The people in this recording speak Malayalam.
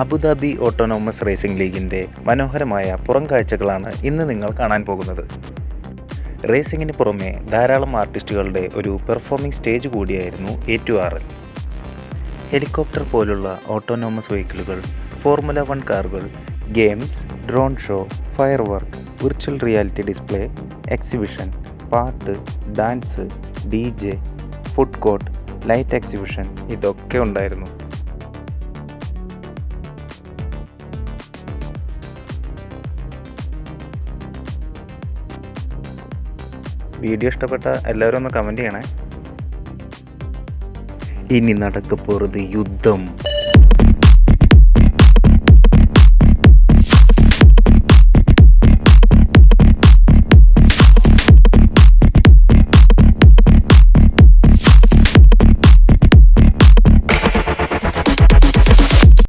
അബുദാബി ഓട്ടോണോമസ് റേസിംഗ് ലീഗിൻ്റെ മനോഹരമായ പുറം കാഴ്ചകളാണ് ഇന്ന് നിങ്ങൾ കാണാൻ പോകുന്നത്. റേസിംഗിന് പുറമെ ധാരാളം ആർട്ടിസ്റ്റുകളുടെ ഒരു പെർഫോമിംഗ് സ്റ്റേജ് കൂടിയായിരുന്നു A2RL. ഹെലികോപ്റ്റർ പോലുള്ള ഓട്ടോണോമസ് വെഹിക്കിളുകൾ, ഫോർമുല 1 കാറുകൾ, games, drone show, fire work, virtual reality display, exhibition, പാട്ട്, dance, DJ, food court, light exhibition ഇതൊക്കെ ഉണ്ടായിരുന്നു. വീഡിയോ ഇഷ്ടപ്പെട്ട എല്ലാവരും ഒന്ന് കമൻറ്റ് ചെയ്യണേ. ഇനി നടക്കപ്പോறது യുദ്ധം.